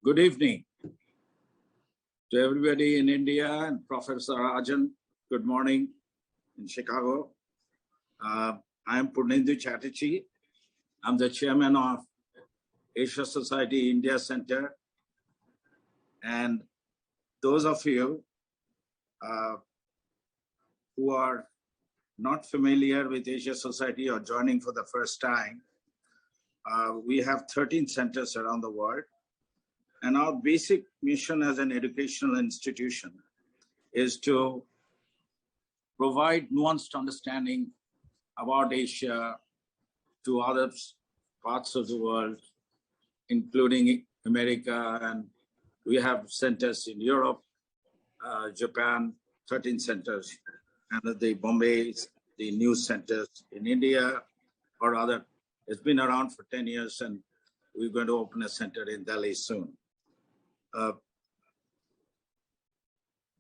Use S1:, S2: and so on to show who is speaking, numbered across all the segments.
S1: Good evening to everybody in India and Professor Rajan. Good morning in Chicago. I am Purnendu Chatterjee. I'm the chairman of Asia Society India Center. And those of you who are not familiar with Asia Society or joining for the first time, we have 13 centers around the world. And our basic mission as an educational institution is to provide nuanced understanding about Asia to other parts of the world, including America. And we have centers in Europe, Japan, 13 centers, and the Bombay, the new centers in India, or other. It's been around for 10 years, and we're going to open a center in Delhi soon.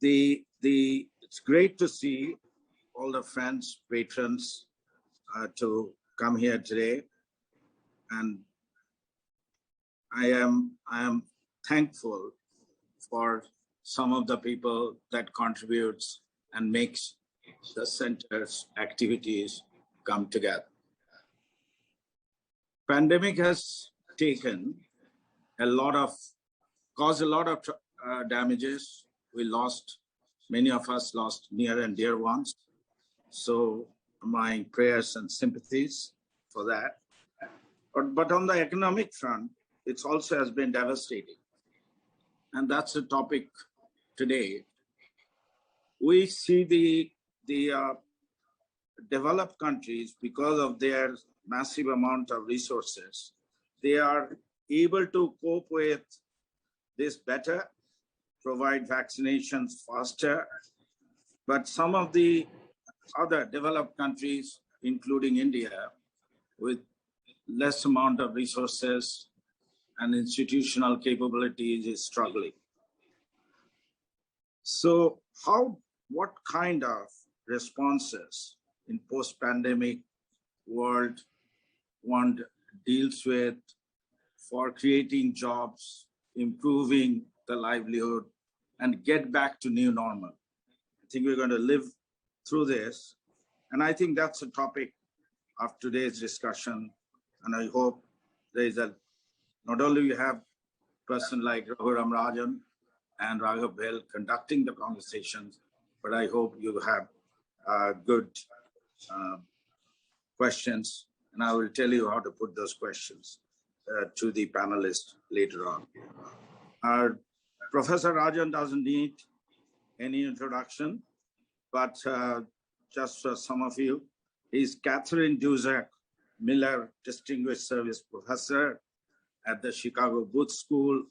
S1: It's great to see all the friends, patrons to come here today, and I am thankful for some of the people that contributes and makes the center's activities come together. Pandemic has caused a lot of damages. Many of us lost near and dear ones. So my prayers and sympathies for that. But on the economic front, it also has been devastating. And that's the topic today. We see the developed countries, because of their massive amount of resources, they are able to cope with this better, provide vaccinations faster. But some of the other developed countries, including India, with less amount of resources and institutional capabilities, is struggling. So what kind of responses in post-pandemic world one deals with for creating jobs, improving the livelihood, and get back to new normal? I think we're going to live through this. And I think that's the topic of today's discussion. And I hope there is not only we have a person like Raghuram, Rajan and Raghav Bahl conducting the conversations, but I hope you have good questions. And I will tell you how to put those questions to the panelists later on. Professor Rajan doesn't need any introduction, but just for some of you, he's Catherine Duzak Miller Distinguished Service Professor at the Chicago Booth School.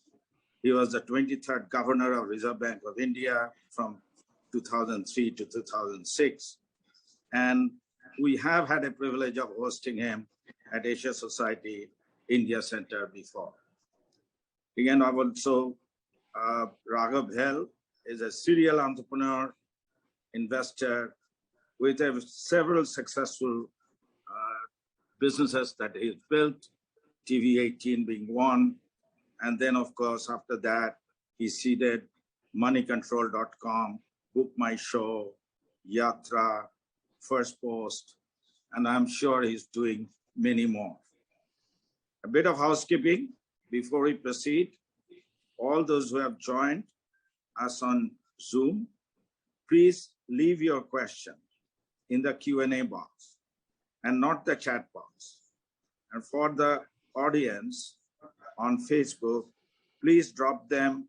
S1: He was the 23rd Governor of Reserve Bank of India from 2003 to 2006. And we have had a privilege of hosting him at Asia Society India Center before. Again, I've also, Raghav Bahl is a serial entrepreneur, investor with several successful businesses that he's built, TV18 being one. And then, of course, after that, he seeded moneycontrol.com, Book My Show, Yatra, First Post, and I'm sure he's doing many more. A bit of housekeeping before we proceed. All those who have joined us on Zoom, please leave your question in the Q&A box and not the chat box. And for the audience on Facebook, please drop them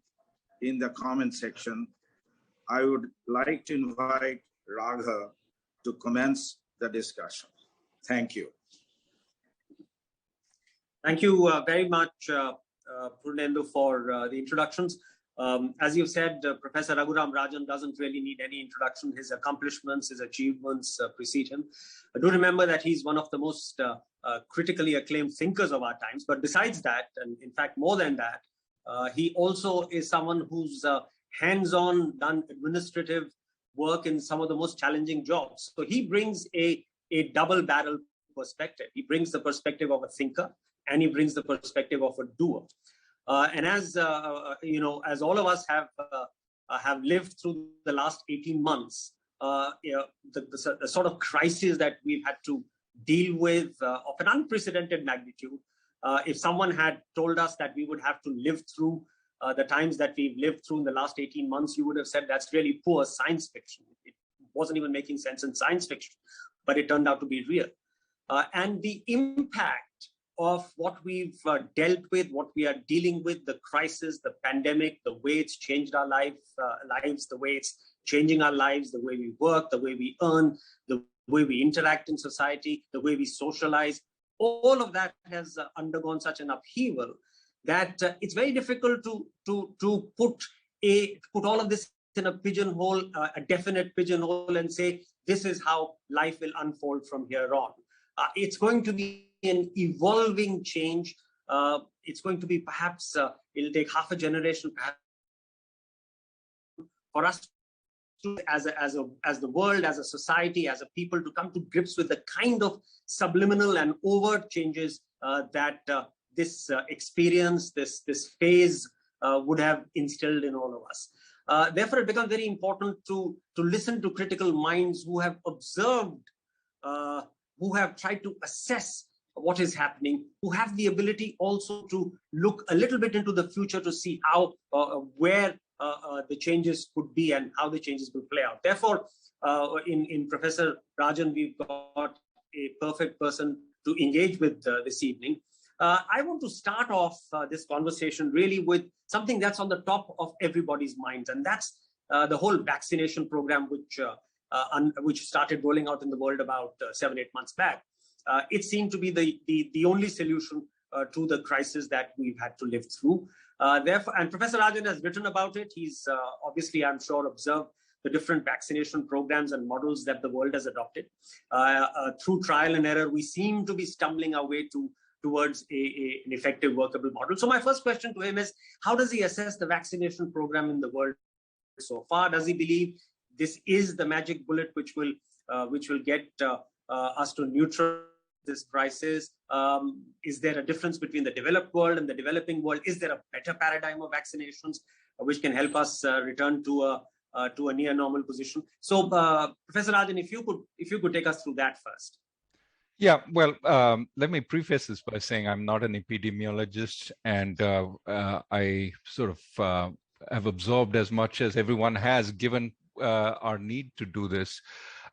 S1: in the comment section. I would like to invite Raghav to commence the discussion. Thank you.
S2: Thank you very much, Purnendu, for the introductions. As you've said, Professor Raghuram Rajan doesn't really need any introduction. His accomplishments, his achievements precede him. I do remember that he's one of the most critically acclaimed thinkers of our times. But besides that, and in fact, more than that, he also is someone who's hands-on done administrative work in some of the most challenging jobs. So he brings a double-barrel perspective. He brings the perspective of a thinker, and he brings the perspective of a doer. And as as all of us have lived through the last 18 months, the sort of crisis that we've had to deal with of an unprecedented magnitude. If someone had told us that we would have to live through the times that we've lived through in the last 18 months, you would have said that's really poor science fiction. It wasn't even making sense in science fiction, but it turned out to be real. And the impact of what we've dealt with, what we are dealing with, the crisis, the pandemic, the way it's changed our lives, the way it's changing our lives, the way we work, the way we earn, the way we interact in society, the way we socialize, all of that has undergone such an upheaval that it's very difficult to put all of this in a pigeonhole, a definite pigeonhole, and say this is how life will unfold from here on. It's going to be an evolving change. It's going to be perhaps it'll take half a generation perhaps for us to, as the world, as a society, as a people, to come to grips with the kind of subliminal and overt changes that this experience, this phase would have instilled in all of us. Therefore, it becomes very important to listen to critical minds who have observed, who have tried to assess what is happening, who have the ability also to look a little bit into the future to see how, where the changes could be and how the changes will play out. Therefore, in Professor Rajan, we've got a perfect person to engage with this evening. I want to start off this conversation really with something that's on the top of everybody's minds, and that's the whole vaccination program, which started rolling out in the world about 7-8 months back. It seemed to be the only solution to the crisis that we've had to live through. Therefore, and Professor Rajan has written about it. He's obviously, I'm sure, observed the different vaccination programs and models that the world has adopted. Through trial and error, we seem to be stumbling our way towards an effective, workable model. So my first question to him is, how does he assess the vaccination program in the world so far? Does he believe this is the magic bullet which will get us to neutral this crisis? Is there a difference between the developed world and the developing world? Is there a better paradigm of vaccinations which can help us return to a near normal position? So, Professor Rajan, if you could take us through that first.
S3: Yeah, well, let me preface this by saying I'm not an epidemiologist, and I sort of have absorbed as much as everyone has, given our need to do this.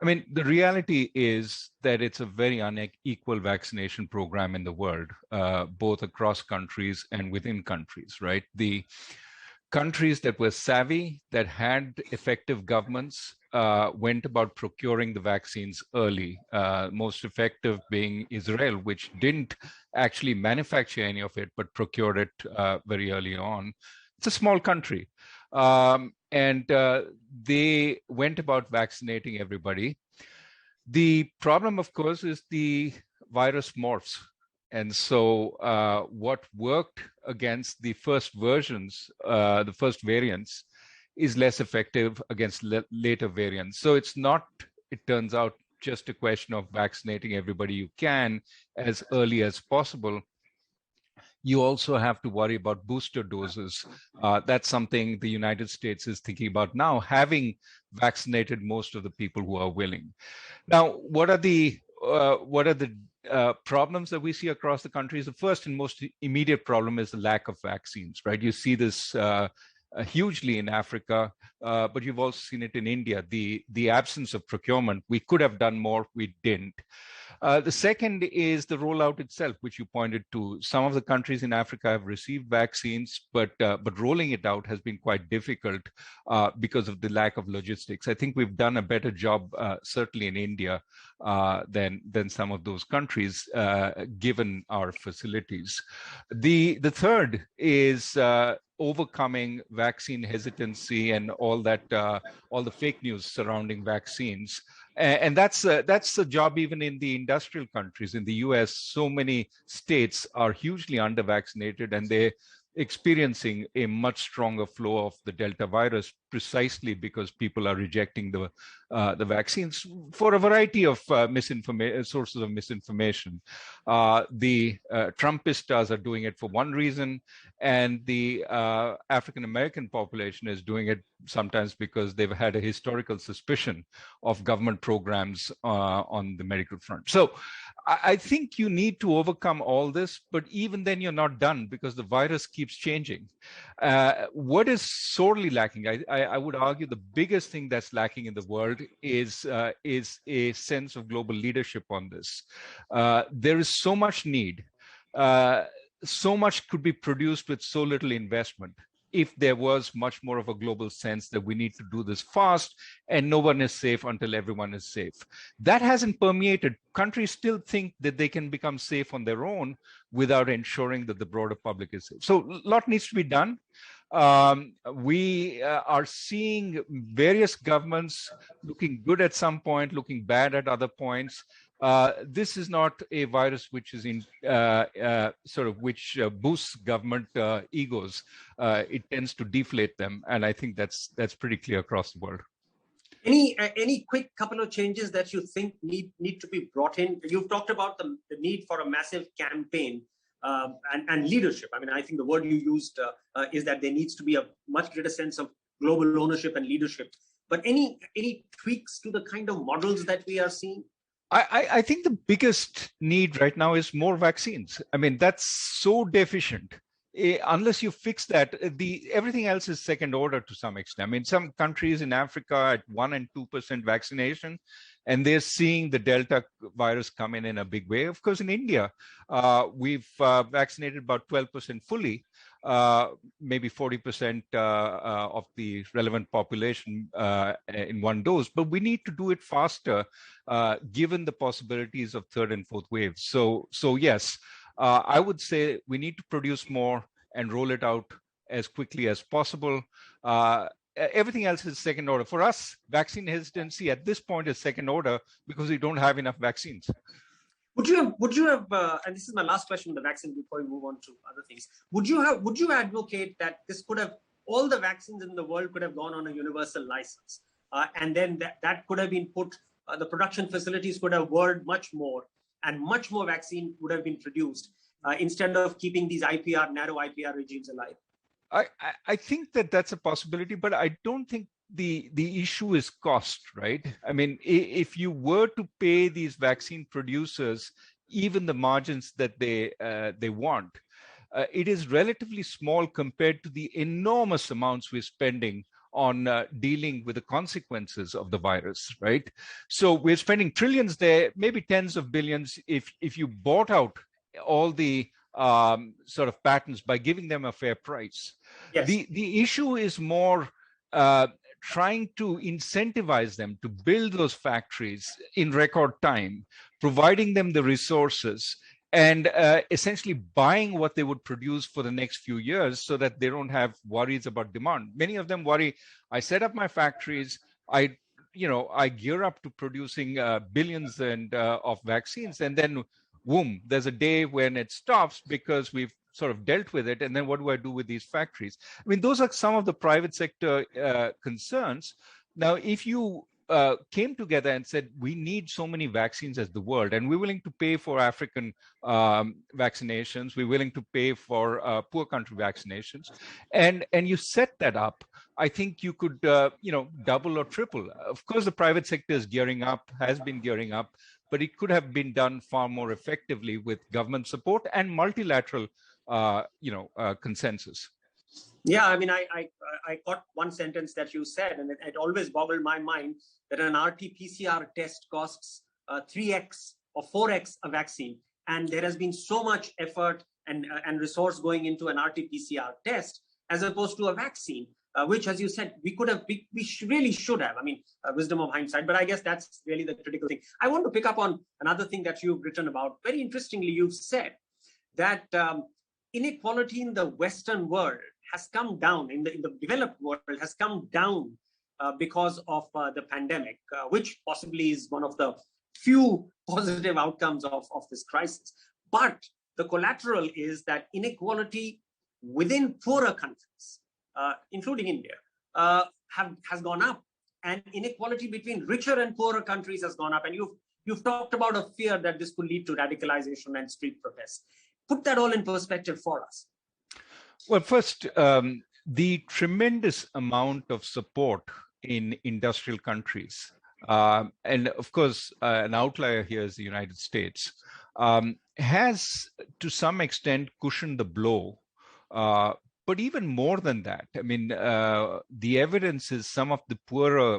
S3: I mean, the reality is that it's a very unequal vaccination program in the world, both across countries and within countries, right? The countries that were savvy, that had effective governments, went about procuring the vaccines early, most effective being Israel, which didn't actually manufacture any of it, but procured it very early on. It's a small country. And they went about vaccinating everybody. The problem, of course, is the virus morphs. And so what worked against the first versions, the first variants, is less effective against later variants. So it's not, it turns out, just a question of vaccinating everybody you can as early as possible. You also have to worry about booster doses. That's something the United States is thinking about now, having vaccinated most of the people who are willing. Now, what are the problems that we see across the countries? The first and most immediate problem is the lack of vaccines, right? You see this hugely in Africa, but you've also seen it in India, the absence of procurement. We could have done more, we didn't. The second is the rollout itself, which you pointed to. Some of the countries in Africa have received vaccines, but rolling it out has been quite difficult because of the lack of logistics. I think we've done a better job, certainly in India, than some of those countries, given our facilities. The third is overcoming vaccine hesitancy and all the fake news surrounding vaccines. And that's a job even in the industrial countries. In the US, so many states are hugely under-vaccinated, and experiencing a much stronger flow of the Delta virus, precisely because people are rejecting the vaccines for a variety of sources of misinformation. The Trumpistas are doing it for one reason, and the African American population is doing it sometimes because they've had a historical suspicion of government programs on the medical front. So I think you need to overcome all this, but even then you're not done, because the virus keeps changing. What is sorely lacking, I would argue the biggest thing that's lacking in the world is a sense of global leadership on this. There is so much need. So much could be produced with so little investment if there was much more of a global sense that we need to do this fast and no one is safe until everyone is safe. That hasn't permeated. Countries still think that they can become safe on their own without ensuring that the broader public is safe. So a lot needs to be done. We are seeing various governments looking good at some point, looking bad at other points. This is not a virus which is in which boosts government egos. It tends to deflate them, and I think that's pretty clear across the world.
S2: Any quick couple of changes that you think need to be brought in? You've talked about the need for a massive campaign and leadership. I mean, I think the word you used is that there needs to be a much greater sense of global ownership and leadership. But any tweaks to the kind of models that we are seeing?
S3: I think the biggest need right now is more vaccines. I mean, that's so deficient. Unless you fix that, everything else is second order to some extent. I mean, some countries in Africa at 1% and 2% vaccination, and they're seeing the Delta virus come in a big way. Of course, in India, we've vaccinated about 12% fully, maybe 40% of the relevant population in one dose. But we need to do it faster, given the possibilities of third and fourth waves. So yes. I would say we need to produce more and roll it out as quickly as possible. Everything else is second order. For us, vaccine hesitancy at this point is second order because we don't have enough vaccines.
S2: Would you have, and this is my last question on the vaccine before we move on to other things, would you advocate that this could have, all the vaccines in the world could have gone on a universal license, and then that could have been put, the production facilities could have worked much more, and much more vaccine would have been produced instead of keeping these narrow IPR regimes alive?
S3: I think that's a possibility, but I don't think the issue is cost, right? I mean, if you were to pay these vaccine producers even the margins that they want, it is relatively small compared to the enormous amounts we're spending on dealing with the consequences of the virus, right? So we're spending trillions there, maybe tens of billions if you bought out all the sort of patents by giving them a fair price.
S2: Yes.
S3: The issue is more trying to incentivize them to build those factories in record time, providing them the resources, and essentially buying what they would produce for the next few years so that they don't have worries about demand. Many of them worry, I set up my factories, I gear up to producing billions of vaccines, and then boom, there's a day when it stops because we've sort of dealt with it, and then what do I do with these factories? I mean, those are some of the private sector concerns. Now, if you came together and said, we need so many vaccines as the world, and we're willing to pay for African vaccinations, we're willing to pay for poor country vaccinations, and you set that up, I think you could double or triple. Of course, the private sector is gearing up, has been gearing up, but it could have been done far more effectively with government support and multilateral consensus.
S2: Yeah, I mean, I caught one sentence that you said, and it always boggled my mind that an RT-PCR test costs 3x or 4x a vaccine. And there has been so much effort and resource going into an RT-PCR test as opposed to a vaccine, which, as you said, we really should have. I mean, wisdom of hindsight, but I guess that's really the critical thing. I want to pick up on another thing that you've written about. Very interestingly, you've said that inequality in the Western world has come down, in the developed world has come down because of the pandemic, which possibly is one of the few positive outcomes of this crisis. But the collateral is that inequality within poorer countries, including India, has gone up, and inequality between richer and poorer countries has gone up. And you've talked about a fear that this could lead to radicalization and street protests. Put that all in perspective for us.
S3: Well, first, the tremendous amount of support in industrial countries, and of course, an outlier here is the United States, has to some extent cushioned the blow. But even more than that, I mean, the evidence is some of the poorer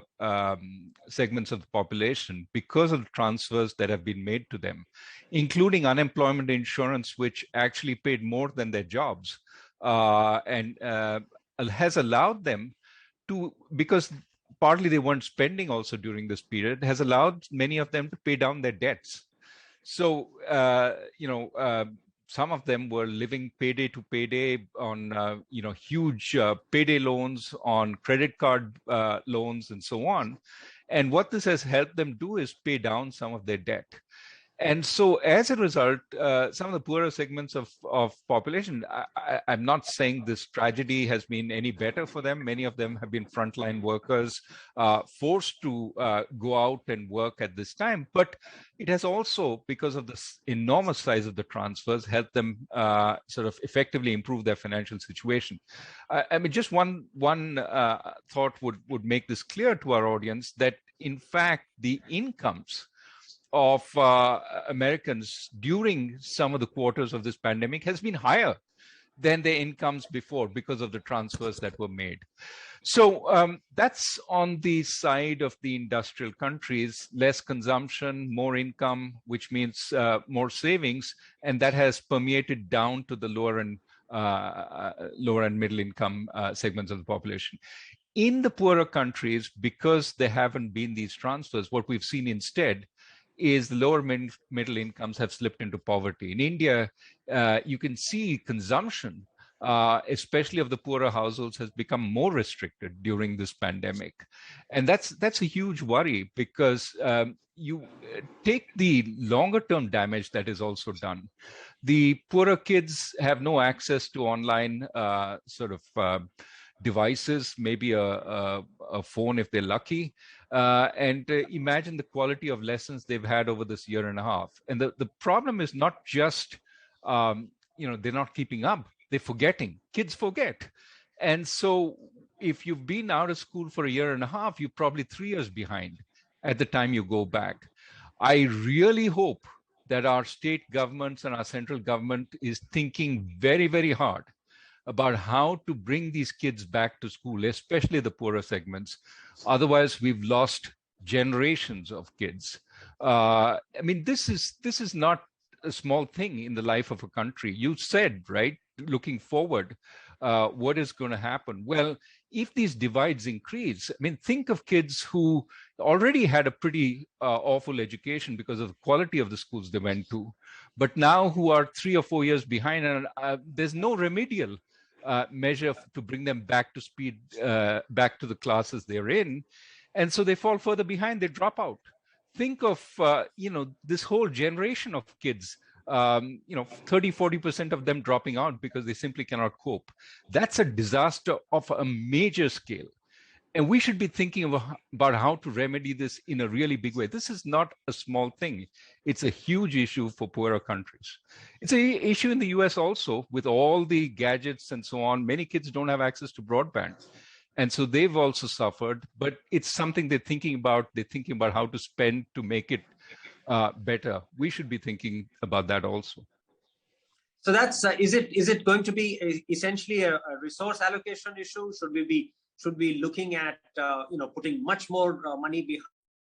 S3: segments of the population, because of the transfers that have been made to them, including unemployment insurance, which actually paid more than their jobs, and has allowed them to, because partly they weren't spending also during this period, has allowed many of them to pay down their debts. So, some of them were living payday to payday on, huge payday loans, on credit card loans, and so on. And what this has helped them do is pay down some of their debt. And so as a result, some of the poorer segments of population, I'm not saying this tragedy has been any better for them. Many of them have been frontline workers, forced to go out and work at this time. But it has also, because of this enormous size of the transfers, helped them sort of effectively improve their financial situation. I mean, just one thought would make this clear to our audience, that in fact, the incomes of Americans during some of the quarters of this pandemic has been higher than their incomes before, because of the transfers that were made. So that's on the side of the industrial countries: less consumption, more income, which means more savings, and that has permeated down to the lower and middle income segments of the population. In the poorer countries, because there haven't been these transfers, what we've seen instead is the lower middle incomes have slipped into poverty. In India, you can see consumption, especially of the poorer households, has become more restricted during this pandemic. And that's a huge worry, because you take the longer term damage that is also done. The poorer kids have no access to online devices, maybe a phone if they're lucky. And imagine the quality of lessons they've had over this year and a half. And the problem is not just, they're not keeping up, they're forgetting. Kids forget. And so if you've been out of school for a year and a half, you're probably 3 years behind at the time you go back. I really hope that our state governments and our central government is thinking very, very hard about how to bring these kids back to school, especially the poorer segments. Otherwise, we've lost generations of kids. I mean, this is not a small thing in the life of a country. You said, right, looking forward, what is going to happen? Well, if these divides increase, I mean, think of kids who already had a pretty awful education because of the quality of the schools they went to, but now who are 3 or 4 years behind, and there's no remedial measure to bring them back to speed, back to the classes they're in. And so they fall further behind, they drop out. Think of, this whole generation of kids, 30-40% of them dropping out because they simply cannot cope. That's a disaster of a major scale. And we should be thinking about how to remedy this in a really big way. This is not a small thing. It's a huge issue for poorer countries. It's an issue in the US also, with all the gadgets and so on. Many kids don't have access to broadband. And so they've also suffered, but it's something they're thinking about. They're thinking about how to spend to make it better. We should be thinking about that also.
S2: So that's, is it going to be essentially a resource allocation issue? Should we be looking at, putting much more money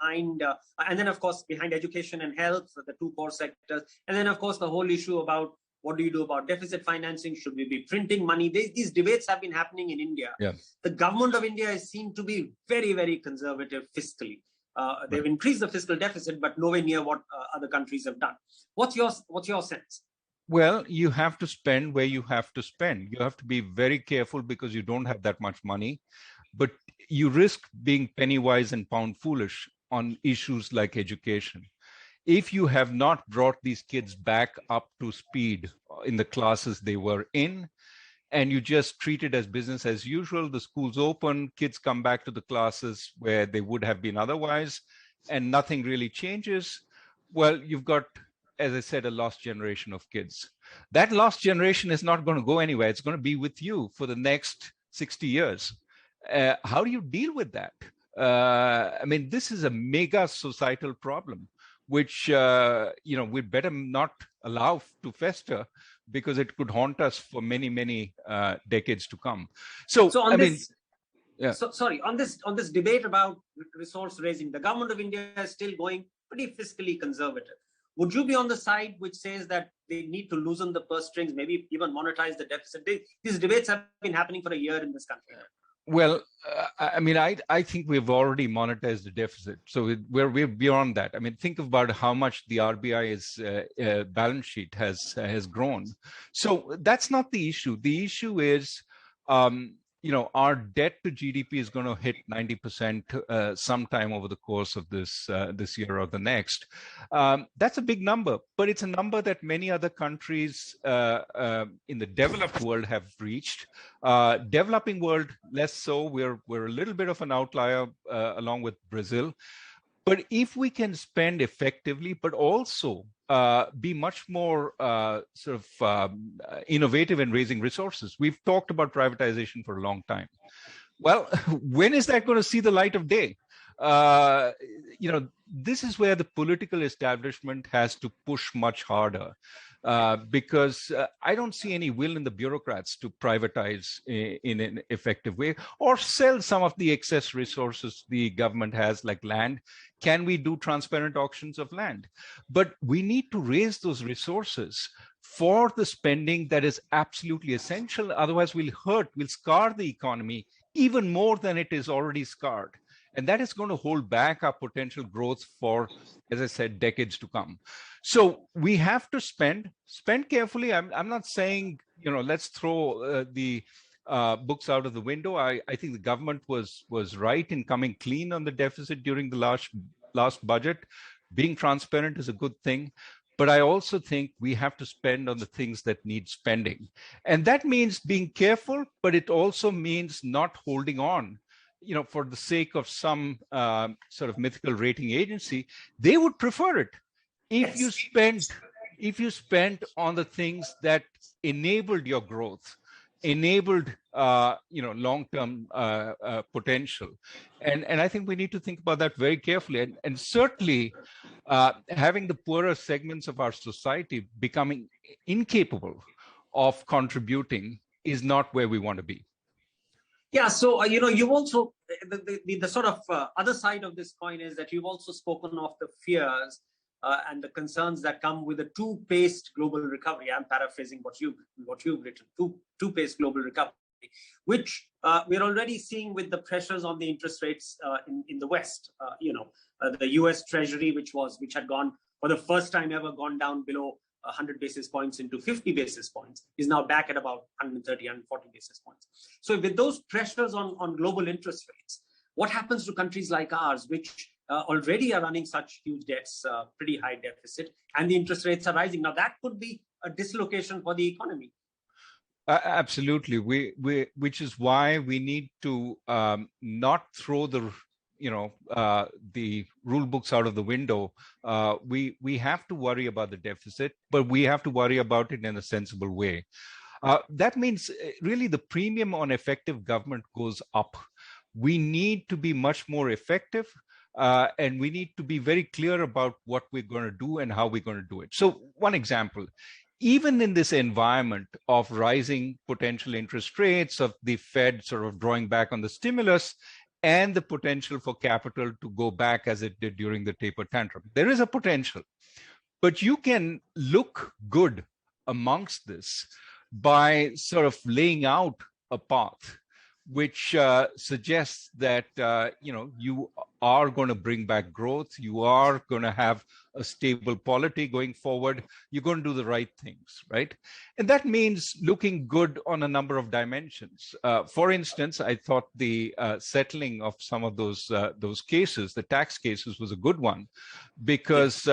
S2: behind, and then of course behind education and health, the two core sectors, and then of course the whole issue about what do you do about deficit financing? Should we be printing money? These debates have been happening in India. Yeah. The government of India is seen to be very, very conservative fiscally. They've increased the fiscal deficit, but nowhere near what other countries have done. What's your sense?
S3: Well, you have to spend where you have to spend. You have to be very careful because you don't have that much money, but you risk being penny wise and pound foolish on issues like education. If you have not brought these kids back up to speed in the classes they were in, and you just treat it as business as usual. The school's open, kids come back to the classes where they would have been otherwise, and nothing really changes. Well, you've got, as I said, a lost generation of kids. That lost generation is not going to go anywhere. It's going to be with you for the next 60 years. How do you deal with that? I mean, this is a mega societal problem, which we'd better not allow to fester, because it could haunt us for many, many decades to come. So on
S2: this debate about resource raising, the government of India is still going pretty fiscally conservative. Would you be on the side which says that they need to loosen the purse strings, maybe even monetize the deficit? These debates have been happening for a year in this country.
S3: Well, I mean, I think we've already monetized the deficit. So we're beyond that. I mean, think about how much the RBI's balance sheet has grown. So that's not the issue. The issue is, our debt to GDP is going to hit 90% sometime over the course of this year or the next. That's a big number, but it's a number that many other countries in the developed world have reached. Developing world, less so. We're a little bit of an outlier along with Brazil. But if we can spend effectively, but also be much more innovative in raising resources. We've talked about privatization for a long time. Well, when is that going to see the light of day? This is where the political establishment has to push much harder. Because I don't see any will in the bureaucrats to privatize in an effective way, or sell some of the excess resources the government has, like land. Can we do transparent auctions of land? But we need to raise those resources for the spending that is absolutely essential. Otherwise, we'll scar the economy even more than it is already scarred. And that is going to hold back our potential growth for, as I said, decades to come. So we have to spend carefully. I'm not saying, let's throw the books out of the window. I think the government was right in coming clean on the deficit during the last budget. Being transparent is a good thing. But I also think we have to spend on the things that need spending. And that means being careful, but it also means not holding on. For the sake of some sort of mythical rating agency. They would prefer it if you spent on the things that enabled your growth, enabled long-term potential, and I think we need to think about that very carefully. And certainly, having the poorer segments of our society becoming incapable of contributing is not where we want to be.
S2: Yeah, so you've also the sort of other side of this coin is that you've also spoken of the fears and the concerns that come with a two-paced global recovery. I'm paraphrasing what you've written. Two-paced global recovery, which we're already seeing with the pressures on the interest rates in the West. The U.S. Treasury, which had gone for the first time ever gone down below 100 basis points into 50 basis points, is now back at about 130, 140 basis points. So with those pressures on global interest rates, what happens to countries like ours, which already are running such huge debts, pretty high deficit, and the interest rates are rising? Now that could be a dislocation for the economy.
S3: Absolutely. Which is why we need to not throw the rule books out of the window. We have to worry about the deficit, but we have to worry about it in a sensible way. That means really the premium on effective government goes up. We need to be much more effective, and we need to be very clear about what we're going to do and how we're going to do it. So one example, even in this environment of rising potential interest rates, of the Fed sort of drawing back on the stimulus, and the potential for capital to go back as it did during the taper tantrum. There is a potential, but you can look good amongst this by sort of laying out a path which suggests that you are going to bring back growth, you are going to have a stable polity going forward, you're going to do the right things, right? And that means looking good on a number of dimensions. For instance, I thought the settling of some of those cases, the tax cases, was a good one, because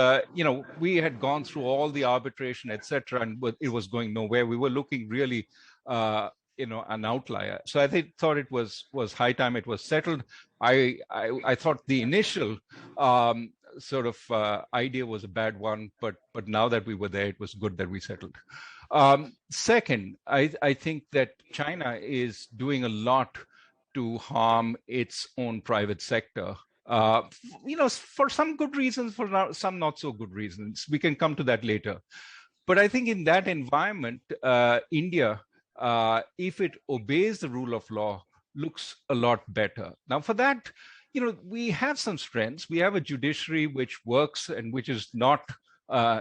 S3: we had gone through all the arbitration, etc., and it was going nowhere. We were looking really an outlier. So I thought it was high time it was settled. I thought the initial sort of idea was a bad one, but now that we were there, it was good that we settled. Second, I think that China is doing a lot to harm its own private sector. For some good reasons, for some not so good reasons. We can come to that later. But I think in that environment, India, if it obeys the rule of law, looks a lot better. Now, for that, we have some strengths. We have a judiciary which works and which is not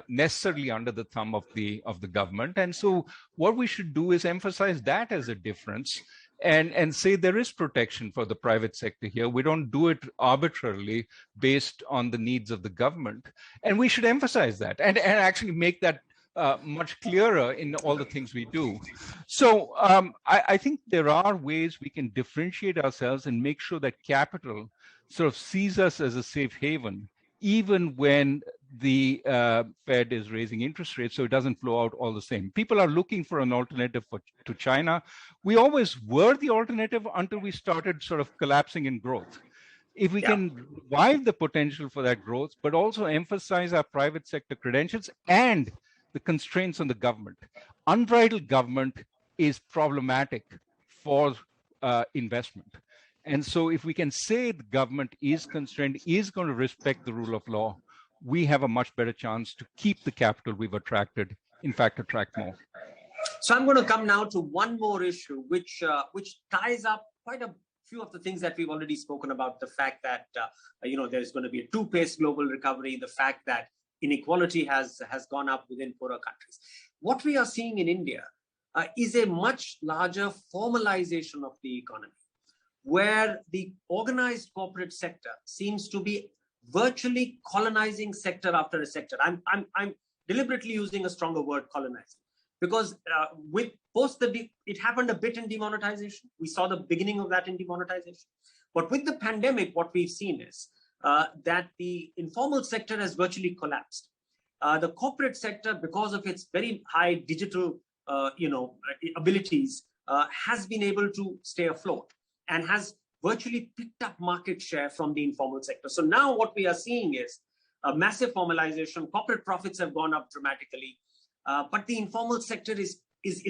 S3: necessarily under the thumb of the government. And so what we should do is emphasize that as a difference and say there is protection for the private sector here. We don't do it arbitrarily based on the needs of the government. And we should emphasize that and actually make that much clearer in all the things we do. So I think there are ways we can differentiate ourselves and make sure that capital sort of sees us as a safe haven, even when the Fed is raising interest rates, so it doesn't flow out all the same. People are looking for an alternative to China. We always were the alternative until we started sort of collapsing in growth. If we can revive the potential for that growth, but also emphasize our private sector credentials and the constraints on the government. Unbridled government is problematic for investment. And so if we can say the government is constrained, is going to respect the rule of law, we have a much better chance to keep the capital we've attracted, in fact, attract more.
S2: So I'm going to come now to one more issue, which ties up quite a few of the things that we've already spoken about. The fact that there's going to be a two-pace global recovery, the fact that inequality has gone up within poorer countries. What we are seeing in India is a much larger formalization of the economy, where the organized corporate sector seems to be virtually colonizing sector after a sector. I'm deliberately using a stronger word, colonizing, because with it happened a bit in demonetization. We saw the beginning of that in demonetization. But with the pandemic, what we've seen is that the informal sector has virtually collapsed. The corporate sector, because of its very high digital abilities, has been able to stay afloat and has virtually picked up market share from the informal sector. So now what we are seeing is a massive formalization. Corporate profits have gone up dramatically, but the informal sector is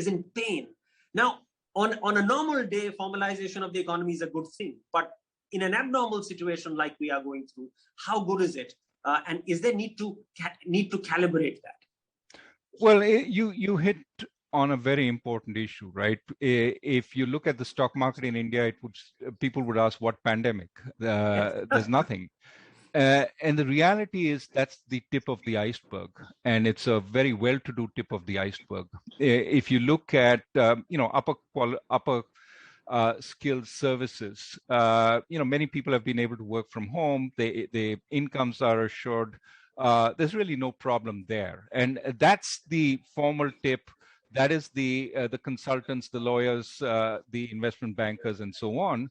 S2: in pain. Now, on a normal day, formalization of the economy is a good thing, but in an abnormal situation like we are going through, how good is it? And is there need to calibrate that?
S3: Well, you hit on a very important issue, right? If you look at the stock market in India, people would ask, what pandemic? There's nothing. And the reality is that's the tip of the iceberg, and it's a very well-to-do tip of the iceberg. If you look at upper skilled services, many people have been able to work from home. The incomes are assured. There's really no problem there, and that's the formal tip. That is the consultants, the lawyers, the investment bankers, and so on.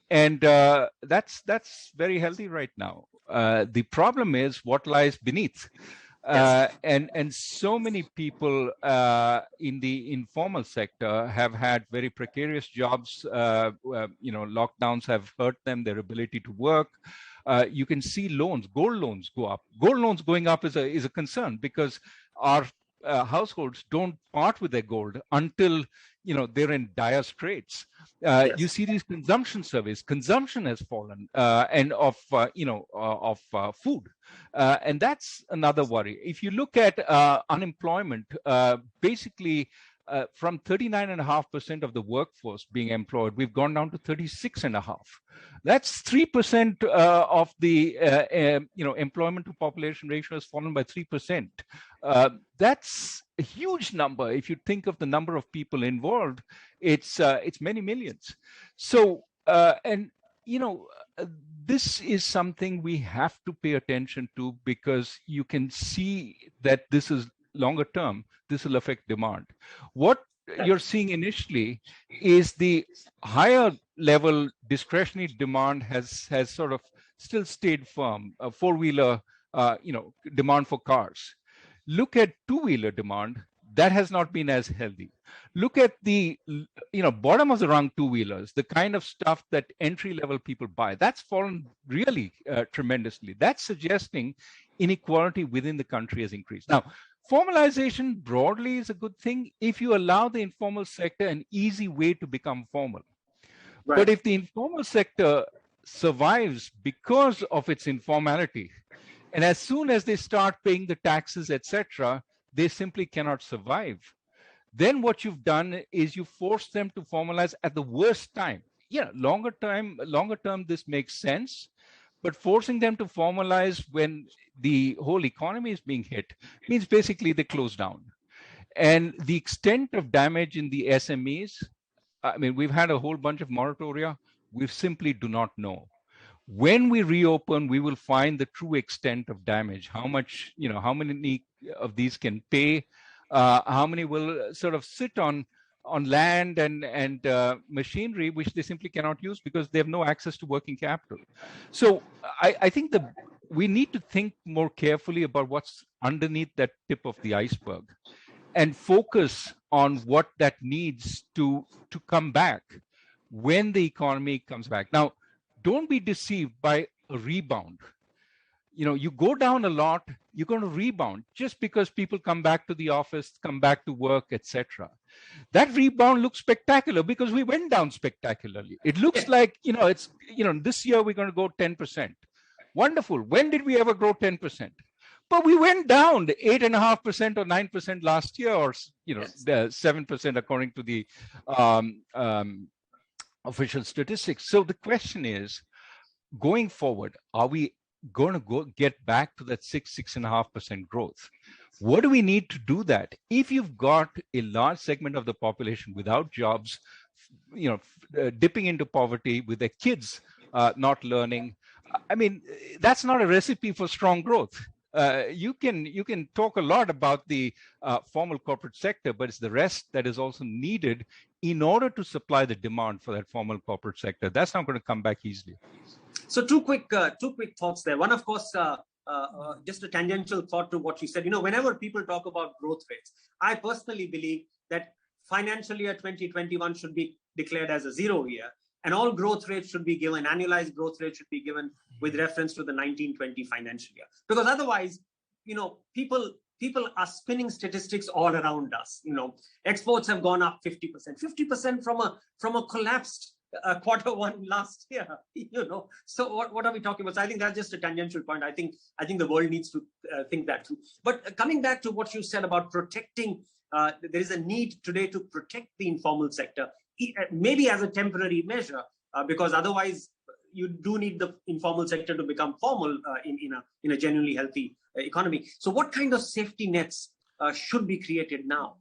S3: And that's very healthy right now. The problem is what lies beneath. And so many people in the informal sector have had very precarious jobs. Lockdowns have hurt them, their ability to work. You can see gold loans go up. Gold loans going up is a concern, because our households don't part with their gold until they're in dire straits. You see these consumption surveys. Consumption has fallen, and of food, and that's another worry. If you look at unemployment, basically from 39.5% of the workforce being employed, we've gone down to 36.5%. That's 3% of the employment to population ratio has fallen by 3%. That's a huge number. If you think of the number of people involved, it's many millions. So this is something we have to pay attention to, because you can see that this is longer term. This will affect demand. What you're seeing initially is the higher level discretionary demand has sort of still stayed firm. Four-wheeler, demand for cars. Look at two-wheeler demand. that has not been as healthy. Look at the bottom of the rung two-wheelers, the kind of stuff that entry-level people buy. That's fallen really tremendously. That's suggesting inequality within the country has increased. Now, formalization broadly is a good thing if you allow the informal sector an easy way to become formal. Right. But if the informal sector survives because of its informality, and as soon as they start paying the taxes, etc., they simply cannot survive. Then what you've done is you force them to formalize at the worst time. Yeah, longer term, this makes sense. But forcing them to formalize when the whole economy is being hit means basically they close down. And the extent of damage in the SMEs, I mean, we've had a whole bunch of moratoria. We simply do not know. When we reopen, we will find the true extent of damage. How much, how many of these can pay? How many will sort of sit on land and machinery, which they simply cannot use because they have no access to working capital. So I think we need to think more carefully about what's underneath that tip of the iceberg and focus on what that needs to come back when the economy comes back. Now, don't be deceived by a rebound. You go down a lot, you're going to rebound just because people come back to the office, come back to work, etc. That rebound looks spectacular because we went down spectacularly. It looks like, it's, this year we're going to go 10%. Wonderful. When did we ever grow 10%? But we went down 8.5% or 9% last year, or, 7% according to the official statistics. So the question is, going forward, are we going to get back to that 6.5% growth? What do we need to do that? If you've got a large segment of the population without jobs, dipping into poverty, with their kids not learning, I mean, that's not a recipe for strong growth. You can talk a lot about the formal corporate sector, but it's the rest that is also needed in order to supply the demand for that formal corporate sector. That's not going to come back easily.
S2: So two quick thoughts there. One, of course, just a tangential thought to what you said. Whenever people talk about growth rates, I personally believe that financial year 2021 should be declared as a zero year, and all growth rates should be given, annualized growth rate should be given with reference to the 1920 financial year. Because otherwise, people are spinning statistics all around us. Exports have gone up 50% from a collapsed quarter one last year. So what are we talking about? So I think that's just a tangential point. I think the world needs to think that through. But coming back to what you said about protecting, there is a need today to protect the informal sector, maybe as a temporary measure, because otherwise you do need the informal sector to become formal in a genuinely healthy economy. So what kind of safety nets should be created now?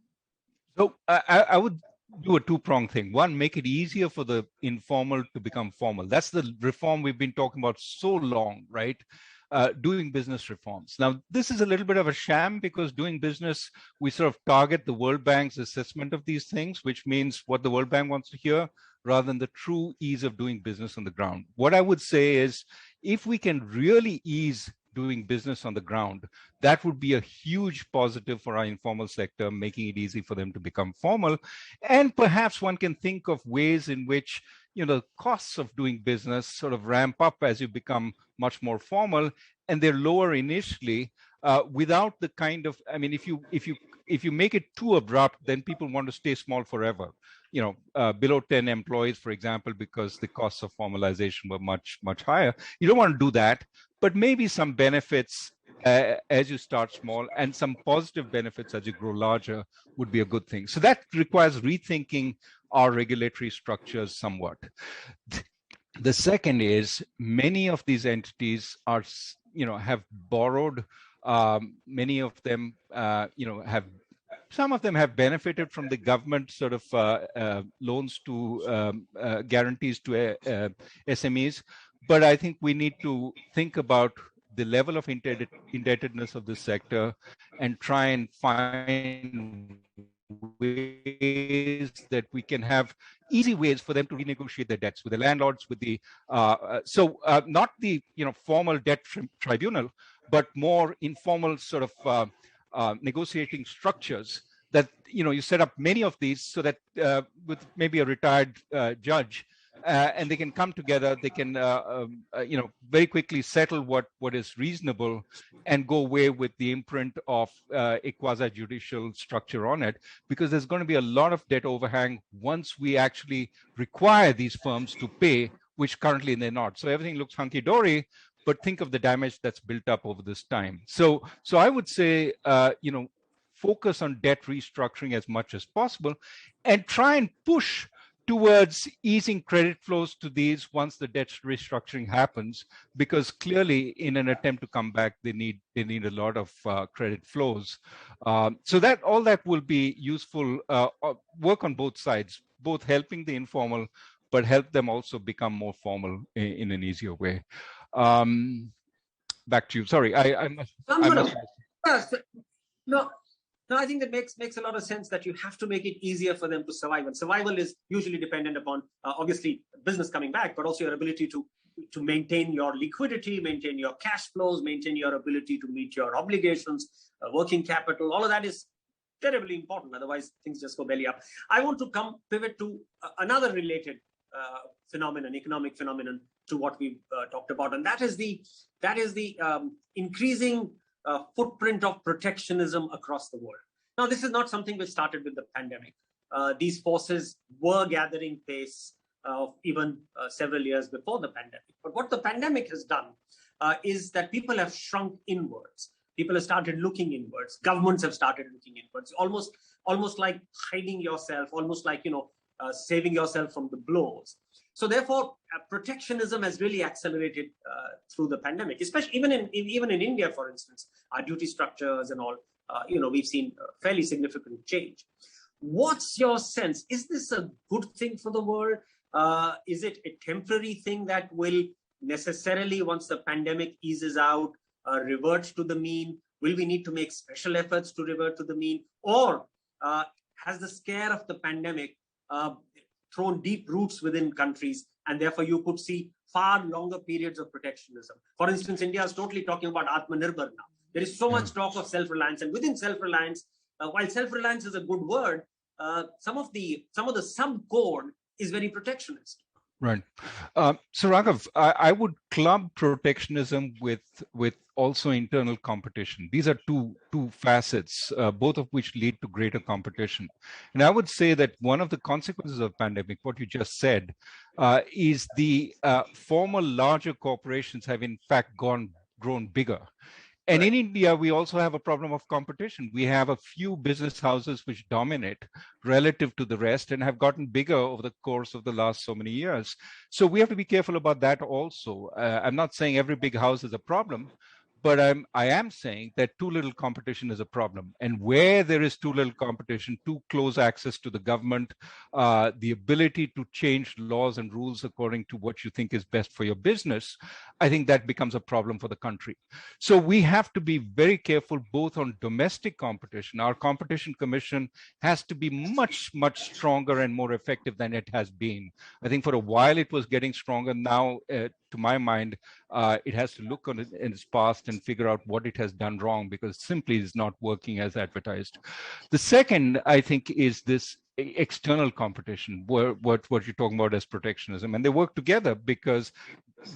S3: So I would do a two-pronged thing. One, make it easier for the informal to become formal. That's the reform we've been talking about so long, right? Doing business reforms. Now, this is a little bit of a sham because doing business, we sort of target the World Bank's assessment of these things, which means what the World Bank wants to hear rather than the true ease of doing business on the ground. What I would say is, if we can really ease doing business on the ground, that would be a huge positive for our informal sector, making it easy for them to become formal. And perhaps one can think of ways in which costs of doing business sort of ramp up as you become much more formal, and they're lower initially without the kind of, I mean, if you make it too abrupt, then people want to stay small forever. Below 10 employees, for example, because the costs of formalization were much, much higher. You don't want to do that, but maybe some benefits as you start small and some positive benefits as you grow larger would be a good thing. So that requires rethinking our regulatory structures somewhat. The second is many of these entities are, have borrowed. Many of them, some of them have benefited from the government sort of loans to guarantees to SMEs. But I think we need to think about the level of indebtedness of this sector and try and find ways that we can have easy ways for them to renegotiate their debts with the landlords, with the not the formal debt tribunal, but more informal sort of negotiating structures that you set up many of these so that with maybe a retired judge, and they can come together, they can very quickly settle what is reasonable and go away with the imprint of a quasi-judicial structure on it, because there's going to be a lot of debt overhang once we actually require these firms to pay, which currently they're not. So everything looks hunky-dory, but think of the damage that's built up over this time. So I would say, focus on debt restructuring as much as possible and try and push towards easing credit flows to these once the debt restructuring happens, because clearly in an attempt to come back, they need a lot of credit flows. So that all that will be useful, work on both sides, both helping the informal, but help them also become more formal in an easier way. Back to you. Sorry,
S2: No, I think that makes a lot of sense, that you have to make it easier for them to survive. And survival is usually dependent upon, obviously, business coming back, but also your ability to maintain your liquidity, maintain your cash flows, maintain your ability to meet your obligations, working capital. All of that is terribly important. Otherwise, things just go belly up. I want to pivot to another related economic phenomenon to what we've talked about, and that is the increasing footprint of protectionism across the world. Now, this is not something which started with the pandemic. These forces were gathering pace even several years before the pandemic. But what the pandemic has done is that people have shrunk inwards. People have started looking inwards. Governments have started looking inwards, almost like hiding yourself, almost like saving yourself from the blows. So therefore, protectionism has really accelerated through the pandemic, especially even in India, for instance, our duty structures and all, we've seen fairly significant change. What's your sense? Is this a good thing for the world? Is it a temporary thing that will necessarily, once the pandemic eases out, revert to the mean? Will we need to make special efforts to revert to the mean? Or has the scare of the pandemic thrown deep roots within countries, and therefore you could see far longer periods of protectionism? For instance, India is totally talking about Atmanirbhar now. There is so much talk of self-reliance, and within self-reliance, while self-reliance is a good word, some of the sub-code is very protectionist.
S3: Right. So Raghav, I would club protectionism with also internal competition. These are two facets, both of which lead to greater competition. And I would say that one of the consequences of pandemic, what you just said, is the former larger corporations have in fact grown bigger. And in India, we also have a problem of competition. We have a few business houses which dominate relative to the rest and have gotten bigger over the course of the last so many years. So we have to be careful about that also. I'm not saying every big house is a problem, but I am saying that too little competition is a problem. And where there is too little competition, too close access to the government, the ability to change laws and rules according to what you think is best for your business, I think that becomes a problem for the country. So we have to be very careful both on domestic competition. Our competition commission has to be much, much stronger and more effective than it has been. I think for a while it was getting stronger. Now, to my mind, it has to look on it in its past and figure out what it has done wrong, because simply is not working as advertised. The second, I think, is this external competition, what you're talking about as protectionism, and they work together because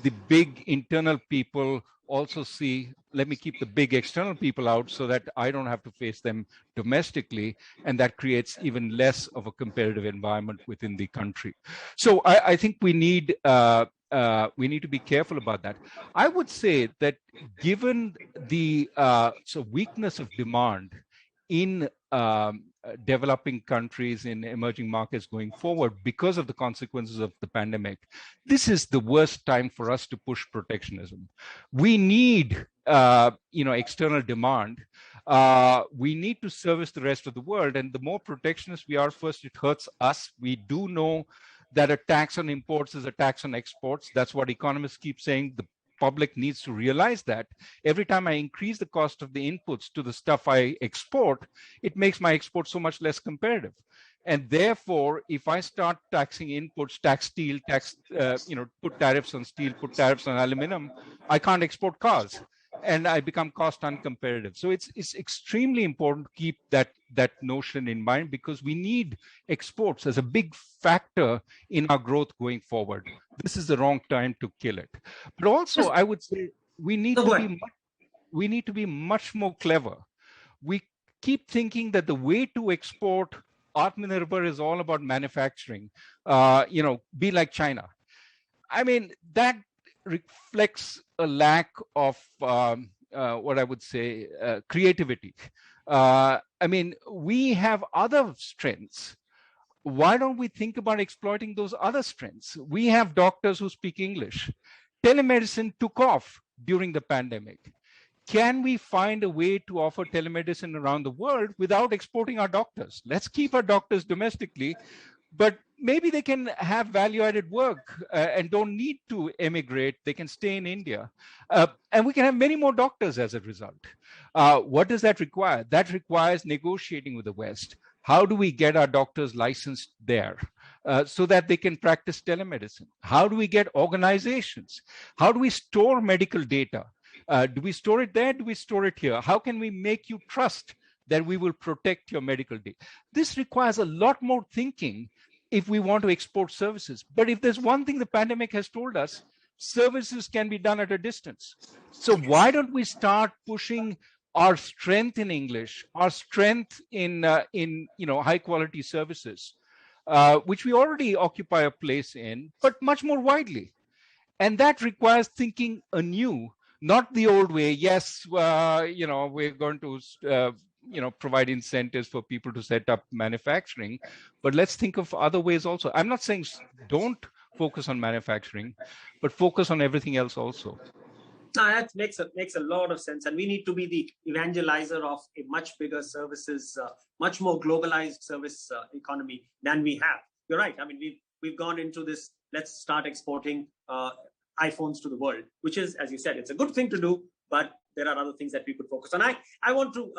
S3: the big internal people also see, let me keep the big external people out so that I don't have to face them domestically, and that creates even less of a competitive environment within the country. So I think we need to be careful about that. I would say that given the weakness of demand in developing countries, in emerging markets going forward because of the consequences of the pandemic, this is the worst time for us to push protectionism. We need external demand. We need to service the rest of the world, and the more protectionist we are, first, it hurts us. We do know that a tax on imports is a tax on exports. That's what economists keep saying. The public needs to realize that every time I increase the cost of the inputs to the stuff I export, it makes my export so much less competitive. And therefore, if I start taxing inputs, tax steel, put tariffs on steel, put tariffs on aluminum, I can't export cars, and I become cost uncompetitive. So it's extremely important to keep that that notion in mind, because we need exports as a big factor in our growth going forward. This is the wrong time to kill it. But also, I would say we need to be much more clever. We keep thinking that the way to export Atmanirbhar is all about manufacturing. Be like China. I mean, that reflects a lack of what I would say creativity. I mean, we have other strengths. Why don't we think about exploiting those other strengths? We have doctors who speak English. Telemedicine took off during the pandemic. Can we find a way to offer telemedicine around the world without exporting our doctors? Let's keep our doctors domestically, but maybe they can have value-added work and don't need to emigrate. They can stay in India. And we can have many more doctors as a result. What does that require? That requires negotiating with the West. How do we get our doctors licensed there so that they can practice telemedicine? How do we get organizations? How do we store medical data? Do we store it there? Do we store it here? How can we make you trust that we will protect your medical data? This requires a lot more thinking if we want to export services. But if there's one thing the pandemic has told us, services can be done at a distance. So why don't we start pushing our strength in English, our strength in high quality services, which we already occupy a place in, but much more widely. And that requires thinking anew, not the old way. Yes, we're going to provide incentives for people to set up manufacturing, but let's think of other ways also. I'm not saying don't focus on manufacturing, but focus on everything else also.
S2: No, that makes a lot of sense, and we need to be the evangelizer of a much bigger services, much more globalized service economy than we have. You're right. I mean, we've gone into this. Let's start exporting iPhones to the world, which is, as you said, it's a good thing to do, but there are other things that we could focus on. I want to,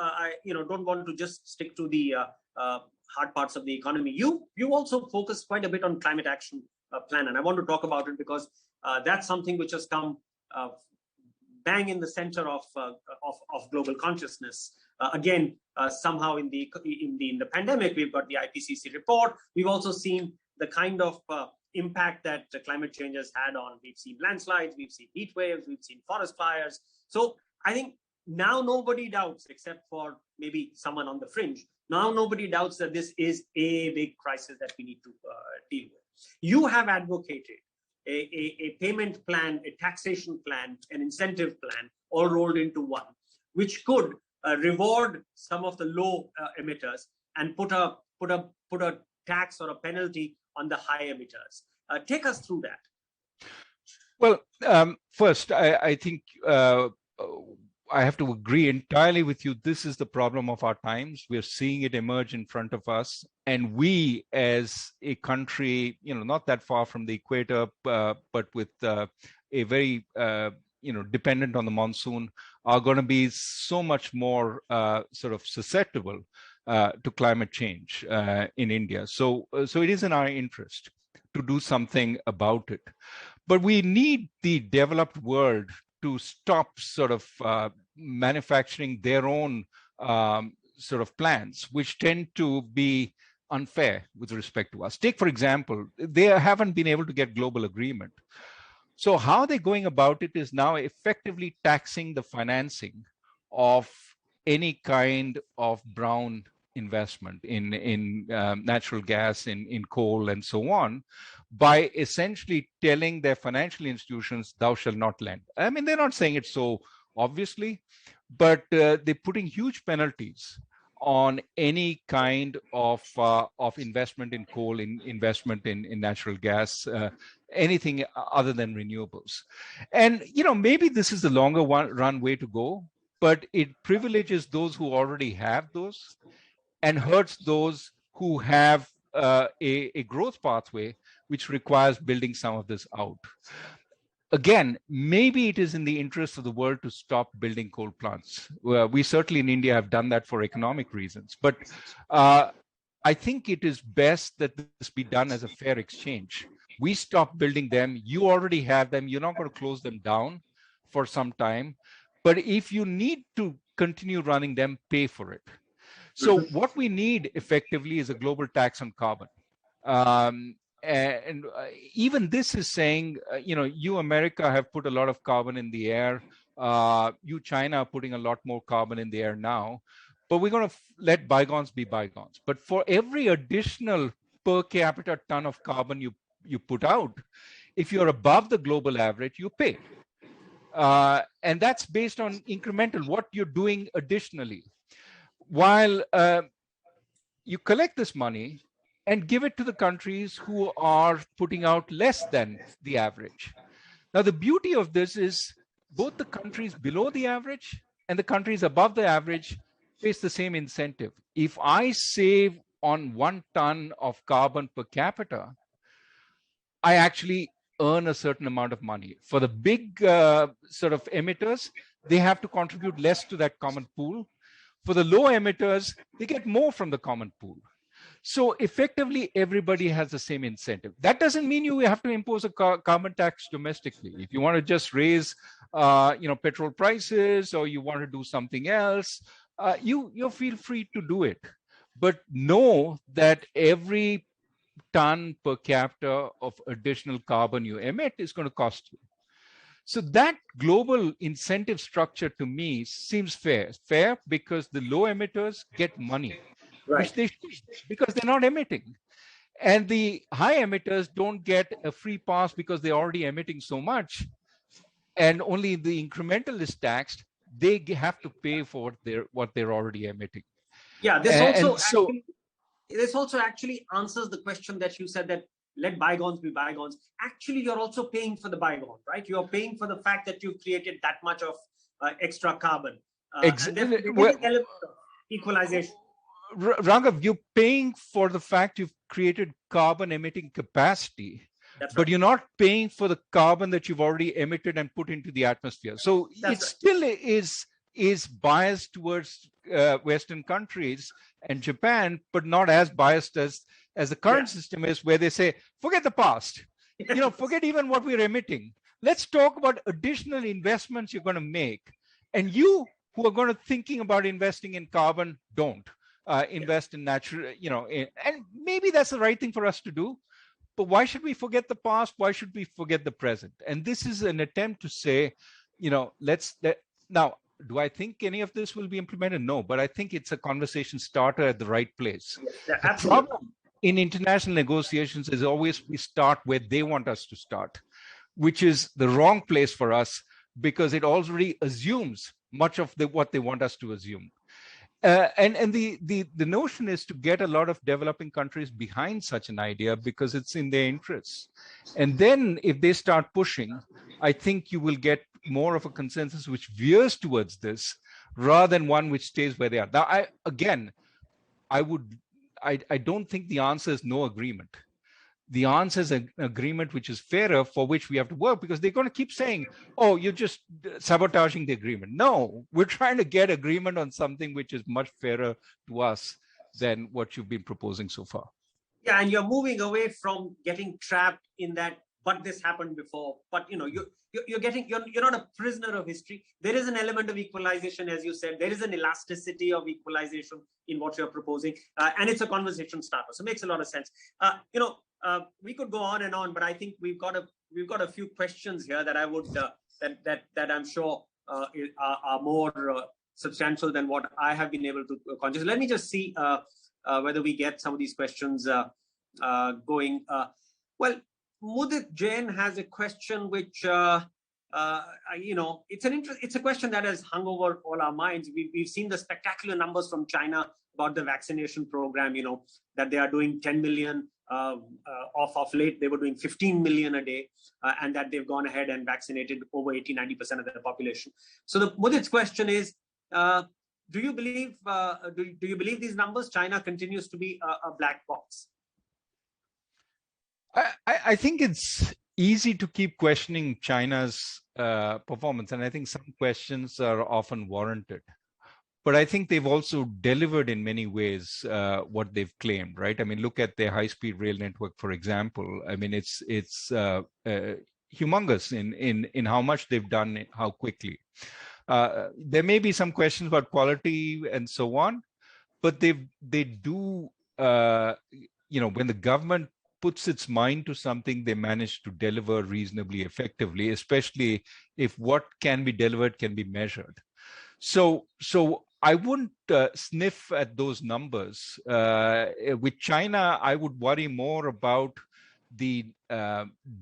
S2: don't want to just stick to the hard parts of the economy. You also focus quite a bit on climate action plan, and I want to talk about it because that's something which has come bang in the center of global consciousness. Again, somehow in the pandemic, we've got the IPCC report. We've also seen the kind of impact that climate change has had on. We've seen landslides, we've seen heat waves, we've seen forest fires. So I think now nobody doubts, except for maybe someone on the fringe. Now nobody doubts that this is a big crisis that we need to deal with. You have advocated a payment plan, a taxation plan, an incentive plan, all rolled into one, which could reward some of the low emitters and put a tax or a penalty on the high emitters. Take us through that.
S3: Well, first, I think I have to agree entirely with you. This is the problem of our times. We're seeing it emerge in front of us. And we, as a country, not that far from the equator, but with a very, dependent on the monsoon, are going to be so much more sort of susceptible to climate change in India. So it is in our interest to do something about it. But we need the developed world to stop sort of manufacturing their own sort of plans, which tend to be unfair with respect to us. Take, for example, they haven't been able to get global agreement. So how they're going about it is now effectively taxing the financing of any kind of brown investment in natural gas, in coal, and so on, by essentially telling their financial institutions, thou shalt not lend. I mean, they're not saying it so obviously, but they're putting huge penalties on any kind of investment in coal, investment in natural gas, anything other than renewables. And, maybe this is the longer run way to go, but it privileges those who already have those and hurts those who have a growth pathway, which requires building some of this out. Again, maybe it is in the interest of the world to stop building coal plants. We certainly in India have done that for economic reasons. But I think it is best that this be done as a fair exchange. We stop building them. You already have them. You're not going to close them down for some time. But if you need to continue running them, pay for it. So what we need effectively is a global tax on carbon. And even this is saying, you America have put a lot of carbon in the air. You China are putting a lot more carbon in the air now. But we're going to let bygones be bygones. But for every additional per capita ton of carbon you put out, if you're above the global average, you pay. And that's based on incremental, what you're doing additionally. While you collect this money and give it to the countries who are putting out less than the average. Now, the beauty of this is both the countries below the average and the countries above the average face the same incentive. If I save on 1 ton of carbon per capita, I actually earn a certain amount of money. For the big sort of emitters, they have to contribute less to that common pool. For the low emitters, they get more from the common pool. So effectively, everybody has the same incentive. That doesn't mean you have to impose a carbon tax domestically. If you want to just raise, petrol prices, or you want to do something else, you feel free to do it. But know that every ton per capita of additional carbon you emit is going to cost you. So that global incentive structure to me seems fair. Fair because the low emitters get money, which they should, because they're not emitting. And the high emitters don't get a free pass because they're already emitting so much. And only the incremental is taxed. They have to pay for what they're already emitting.
S2: Yeah, this also actually answers the question that you said, that let bygones be bygones. Actually, you're also paying for the bygone, right? You're paying for the fact that you've created that much of extra carbon.
S3: Exactly.
S2: Equalization.
S3: Raghav, you're paying for the fact you've created carbon emitting capacity, but you're not paying for the carbon that you've already emitted and put into the atmosphere. So still is biased towards Western countries and Japan, but not as biased as the current system is, where they say, forget the past, forget even what we're emitting. Let's talk about additional investments you're going to make. And you who are going to thinking about investing in carbon, don't invest in natural, and maybe that's the right thing for us to do. But why should we forget the past? Why should we forget the present? And this is an attempt to say, now, do I think any of this will be implemented? No, but I think it's a conversation starter at the right place.
S2: Yeah,
S3: the problem in international negotiations is always we start where they want us to start, which is the wrong place for us, because it already assumes much of what they want us to assume. And the notion is to get a lot of developing countries behind such an idea because it's in their interests. And then if they start pushing, I think you will get more of a consensus which veers towards this rather than one which stays where they are. Now, I don't think the answer is no agreement. The answer is an agreement which is fairer, for which we have to work, because they're going to keep saying, oh, you're just sabotaging the agreement. No, we're trying to get agreement on something which is much fairer to us than what you've been proposing so far.
S2: Yeah, and you're moving away from getting trapped in that, but this happened before. But you're not a prisoner of history. There is an element of equalization, as you said. There is an elasticity of equalization in what you're proposing, and it's a conversation starter. So it makes a lot of sense. We could go on and on, but I think we've got a few questions here that I would that I'm sure are more substantial than what I have been able to conjure. Let me just see whether we get some of these questions going. Well, Mudit Jain has a question which it's a question that has hung over all our minds. We've seen the spectacular numbers from China about the vaccination program. That they are doing 10 million. Of late, they were doing 15 million a day, and that they've gone ahead and vaccinated over 80-90% of the population. So Mudit's question is, do you believe these numbers? China continues to be a black box.
S3: I think it's easy to keep questioning China's performance, and I think some questions are often warranted. But I think they've also delivered in many ways what they've claimed, right? I mean, look at their high-speed rail network, for example. I mean, it's humongous in how much they've done, how quickly. There may be some questions about quality and so on, but they do, when the government puts its mind to something, they manage to deliver reasonably effectively, especially if what can be delivered can be measured. So I wouldn't sniff at those numbers. With China, I would worry more about the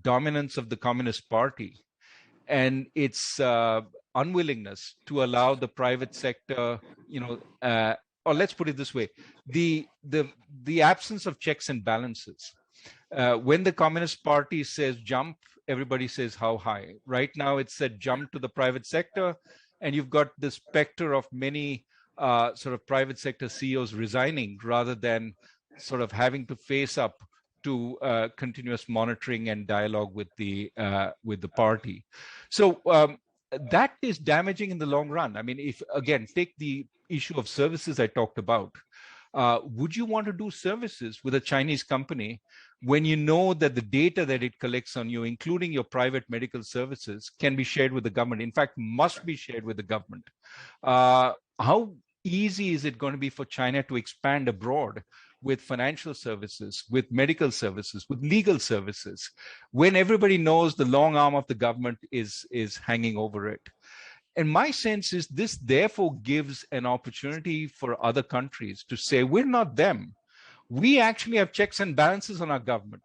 S3: dominance of the Communist Party and its unwillingness to allow the private sector, or let's put it this way, the absence of checks and balances. When the Communist Party says jump, everybody says how high. Right now, it's said jump to the private sector, and you've got the specter of many sort of private sector CEOs resigning rather than sort of having to face up to continuous monitoring and dialogue with the party. So that is damaging in the long run. I mean, if again, take the issue of services I talked about. Would you want to do services with a Chinese company when you know that the data that it collects on you, including your private medical services, can be shared with the government? In fact, must be shared with the government. How easy is it going to be for China to expand abroad with financial services, with medical services, with legal services, when everybody knows the long arm of the government is hanging over it? And my sense is this therefore gives an opportunity for other countries to say, we're not them. We actually have checks and balances on our government.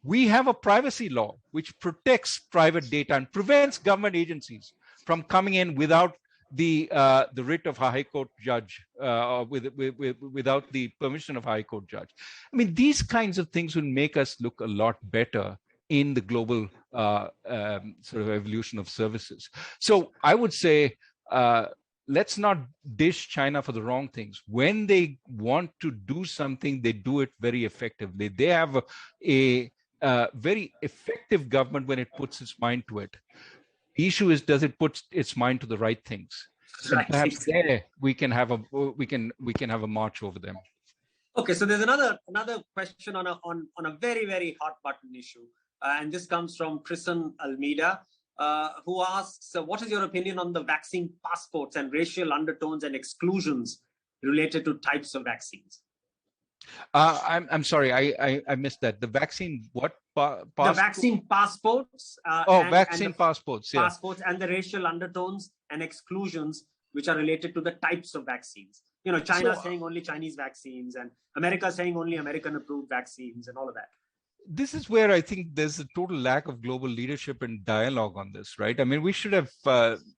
S3: We have a privacy law which protects private data and prevents government agencies from coming in without the writ of a high court judge, without the permission of a high court judge. I mean, these kinds of things will make us look a lot better in the global sort of evolution of services. So I would say, let's not dish China for the wrong things. When they want to do something, they do it very effectively. They have a very effective government when it puts its mind to it. The issue is, does it put its mind to the right things?
S2: Right.
S3: And perhaps there we can have a march over them.
S2: Okay, so there's another question on a very, very hot button issue, and this comes from Tristan Almeida, who asks, what is your opinion on the vaccine passports and racial undertones and exclusions related to types of vaccines?
S3: I'm sorry, I missed that. The vaccine what?
S2: The vaccine passports.
S3: Passports. Yeah.
S2: Passports and the racial undertones and exclusions which are related to the types of vaccines. China saying only Chinese vaccines, and America saying only American-approved vaccines, and all of that.
S3: This is where I think there's a total lack of global leadership and dialogue on this, right? I mean, we should have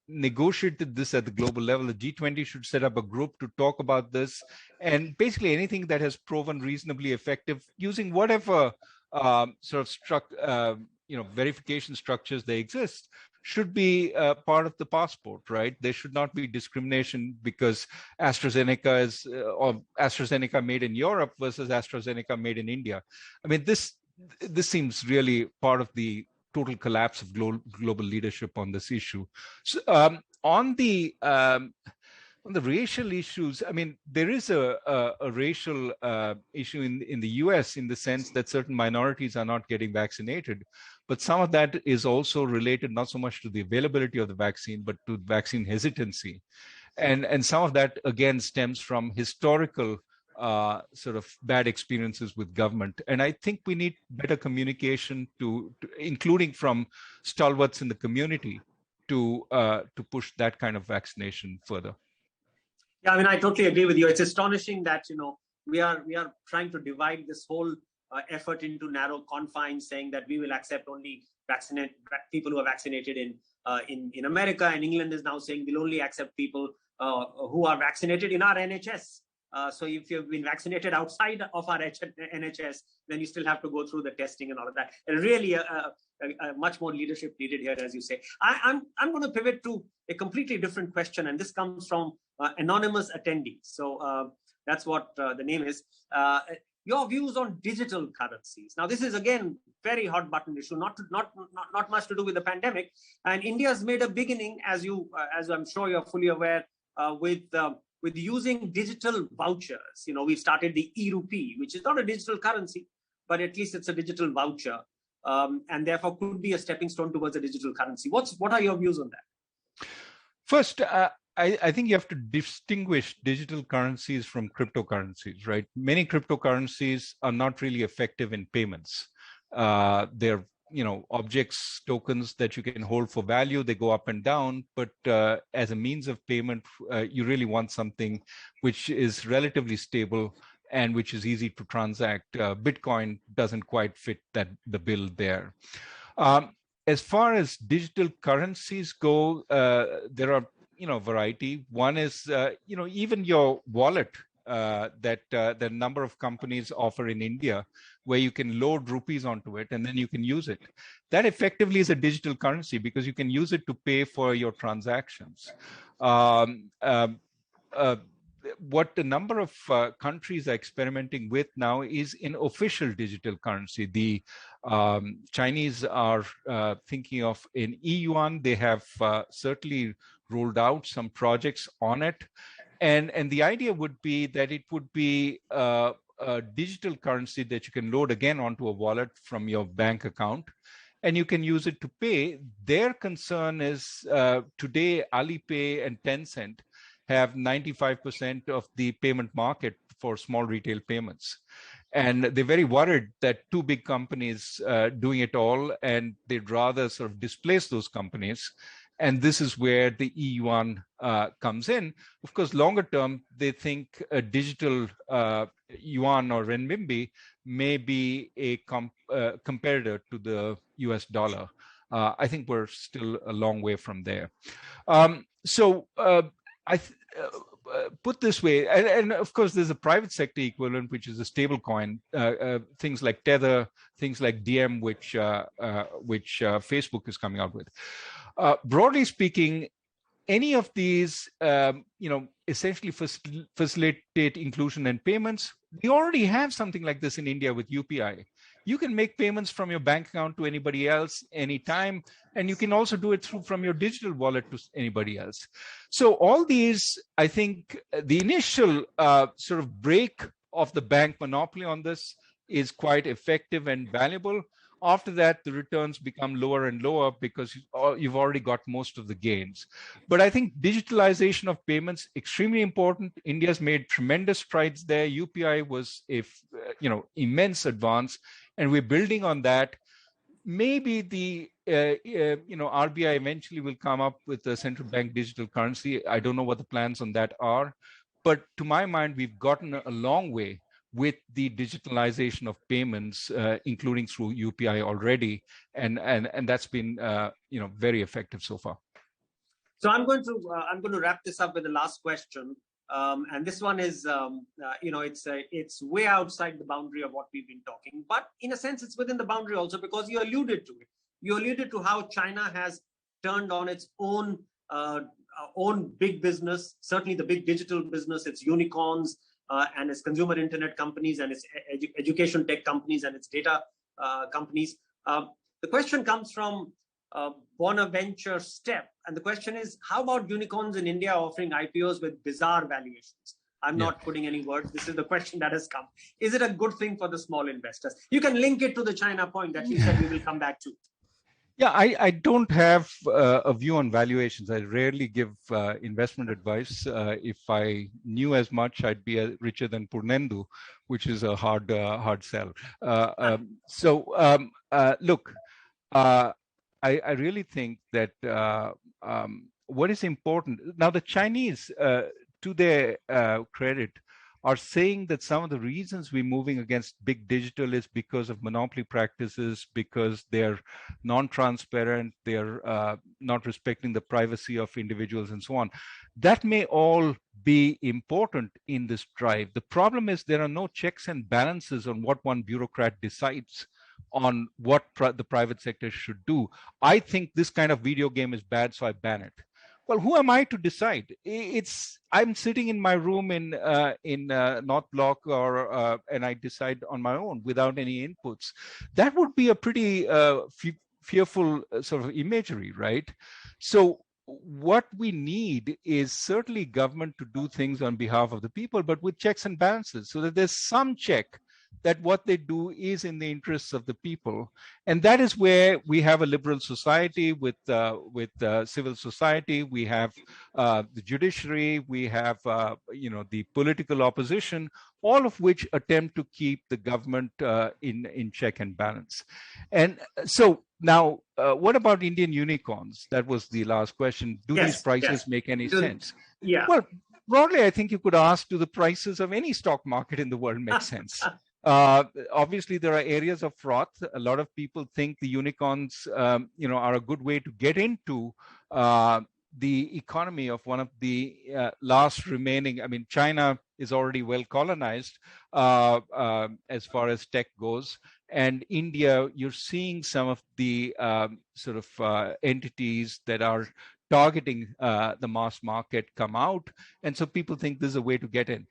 S3: negotiated this at the global level. The G20 should set up a group to talk about this, and basically anything that has proven reasonably effective using whatever sort of verification structures they exist should be part of the passport, right? There should not be discrimination because AstraZeneca is or AstraZeneca made in Europe versus AstraZeneca made in India. I mean, this seems really part of the total collapse of global leadership on this issue. So, on the racial issues, I mean, there is a racial issue in the US in the sense that certain minorities are not getting vaccinated. But some of that is also related not so much to the availability of the vaccine, but to vaccine hesitancy. And some of that, again, stems from historical sort of bad experiences with government. And I think we need better communication, including from stalwarts in the community, to push that kind of vaccination further.
S2: Yeah, I mean, I totally agree with you. It's astonishing that we are trying to divide this whole effort into narrow confines, saying that we will accept only people who are vaccinated in America, and England is now saying we'll only accept people who are vaccinated in our NHS. So if you've been vaccinated outside of our NHS, then you still have to go through the testing and all of that. And really, much more leadership needed here, as you say. I'm going to pivot to a completely different question, and this comes from anonymous attendees. So that's what the name is. Your views on digital currencies. Now, this is again very hot button issue, not much to do with the pandemic. And India's made a beginning, as I'm sure you're fully aware, with using digital vouchers. We've started the e-rupee, which is not a digital currency, but at least it's a digital voucher, and therefore could be a stepping stone towards a digital currency. What are your views on that?
S3: First, I think you have to distinguish digital currencies from cryptocurrencies, right? Many cryptocurrencies are not really effective in payments. They're objects, tokens that you can hold for value. They go up and down, but as a means of payment, you really want something which is relatively stable and which is easy to transact. Bitcoin doesn't quite fit the bill there. As far as digital currencies go, there are variety. One is even your wallet that the number of companies offer in India, where you can load rupees onto it and then you can use it. That effectively is a digital currency because you can use it to pay for your transactions. What the number of countries are experimenting with now is in official digital currency. The Chinese are thinking of in e-yuan. They have certainly rolled out some projects on it. And the idea would be that it would be a digital currency that you can load again onto a wallet from your bank account, and you can use it to pay. Their concern is today Alipay and Tencent have 95% of the payment market for small retail payments. And they're very worried that two big companies doing it all, and they'd rather sort of displace those companies. And this is where the e-yuan comes in. Of course, longer term, they think a digital yuan or renminbi may be a competitor to the US dollar. I think we're still a long way from there. I put this way, and of course, there's a private sector equivalent, which is a stable coin. Things like Tether, things like DM, which Facebook is coming out with. Broadly speaking, any of these, essentially facilitate inclusion and payments. We already have something like this in India with UPI. You can make payments from your bank account to anybody else anytime, and you can also do it from your digital wallet to anybody else. So all these, I think, the initial sort of break of the bank monopoly on this is quite effective and valuable. After that, the returns become lower and lower because you've already got most of the gains. But I think digitalization of payments extremely important. India's made tremendous strides there. UPI was a immense advance, and we're building on that. Maybe the RBI eventually will come up with a central bank digital currency. I don't know what the plans on that are, but to my mind, we've gotten a long way with the digitalization of payments, including through UPI already, and that's been very effective so far.
S2: So I'm going to wrap this up with the last question, and this one is it's way outside the boundary of what we've been talking, but in a sense it's within the boundary also, because you alluded to it. You alluded to how China has turned on its own big business, certainly the big digital business, its unicorns. And its consumer internet companies and its education tech companies and its data companies. The question comes from Bonaventure Step. And the question is, how about unicorns in India offering IPOs with bizarre valuations? I'm not putting any words. This is the question that has come. Is it a good thing for the small investors? You can link it to the China point that you said we will come back to.
S3: Yeah, I don't have a view on valuations. I rarely give investment advice. If I knew as much, I'd be richer than Purnendu, which is a hard sell. Look, I really think that what is important now, the Chinese, to their credit, are saying that some of the reasons we're moving against big digital is because of monopoly practices, because they're non-transparent, they're not respecting the privacy of individuals and so on. That may all be important in this drive. The problem is there are no checks and balances on what one bureaucrat decides on what the private sector should do. I think this kind of video game is bad, so I ban it. Well, who am I to decide? I'm sitting in my room in North Block, and I decide on my own without any inputs. That would be a pretty fearful sort of imagery, right? So what we need is certainly government to do things on behalf of the people, but with checks and balances, so that there's some check that what they do is in the interests of the people. And that is where we have a liberal society with civil society. We have the judiciary. We have the political opposition, all of which attempt to keep the government in check and balance. And so now, what about Indian unicorns? That was the last question. Do these prices make any sense?
S2: Yeah.
S3: Well, broadly, I think you could ask, do the prices of any stock market in the world make sense? Obviously, there are areas of froth. A lot of people think the unicorns, are a good way to get into the economy of one of the last remaining. I mean, China is already well colonized as far as tech goes. And India, you're seeing some of the entities that are targeting the mass market come out. And so people think this is a way to get in.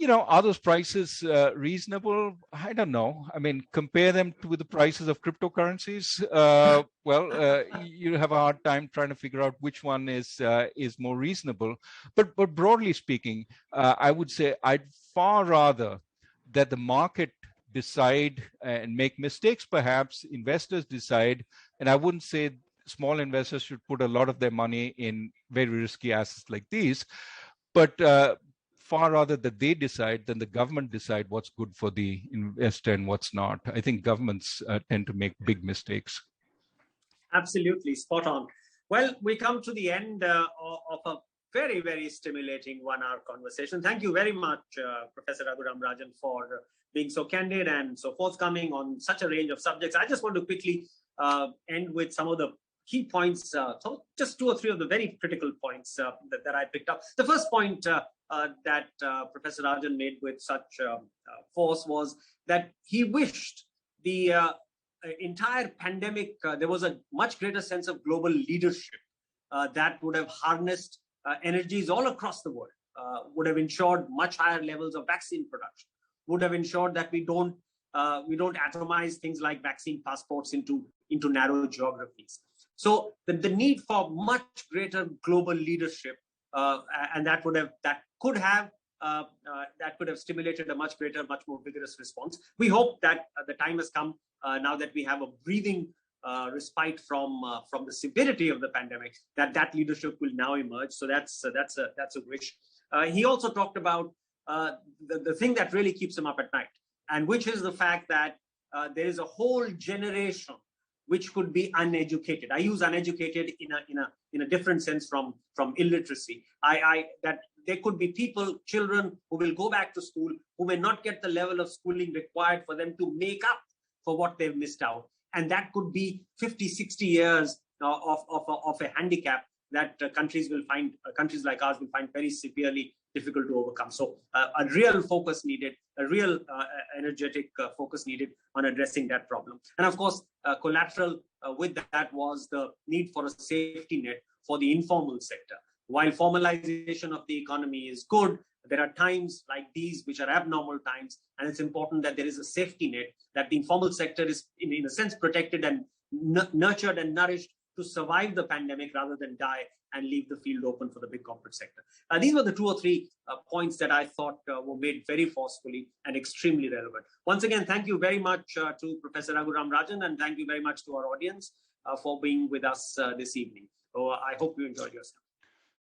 S3: Are those prices reasonable? I don't know. I mean, compare them with the prices of cryptocurrencies. You have a hard time trying to figure out which one is more reasonable. But broadly speaking, I would say I'd far rather that the market decide and make mistakes. Perhaps investors decide, and I wouldn't say small investors should put a lot of their money in very risky assets like these, but far rather that they decide than the government decide what's good for the investor and what's not. I think governments tend to make big mistakes.
S2: Absolutely, spot on. Well, we come to the end of a very, very stimulating 1-hour conversation. Thank you very much, Professor Raghuram Rajan, for being so candid and so forthcoming on such a range of subjects. I just want to quickly end with some of the key points, so just 2 or 3 of the very critical points that I picked up. The first point that Professor Rajan made with such force was that he wished the entire pandemic, there was a much greater sense of global leadership that would have harnessed energies all across the world, would have ensured much higher levels of vaccine production, would have ensured that we don't atomize things like vaccine passports into narrow geographies. So the need for much greater global leadership, and that could have stimulated a much greater, much more vigorous response. We hope that the time has come now that we have a breathing respite from the severity of the pandemic, that leadership will now emerge. So that's a wish. He also talked about the thing that really keeps him up at night, and which is the fact that there is a whole generation which could be uneducated. I use uneducated in a different sense from illiteracy. That there could be children who will go back to school, who may not get the level of schooling required for them to make up for what they've missed out. And that could be 50, 60 years of a handicap that countries like ours will find very severely difficult to overcome. So a real focus needed, a real energetic focus needed on addressing that problem. And of course, collateral with that was the need for a safety net for the informal sector. While formalization of the economy is good, there are times like these which are abnormal times, and it's important that there is a safety net, that the informal sector is in a sense protected and nurtured and nourished to survive the pandemic rather than die and leave the field open for the big corporate sector. These were the 2 or 3 points that I thought were made very forcefully and extremely relevant. Once again, thank you very much to Professor Raghuram Rajan, and thank you very much to our audience for being with us this evening. So I hope you enjoyed yourself.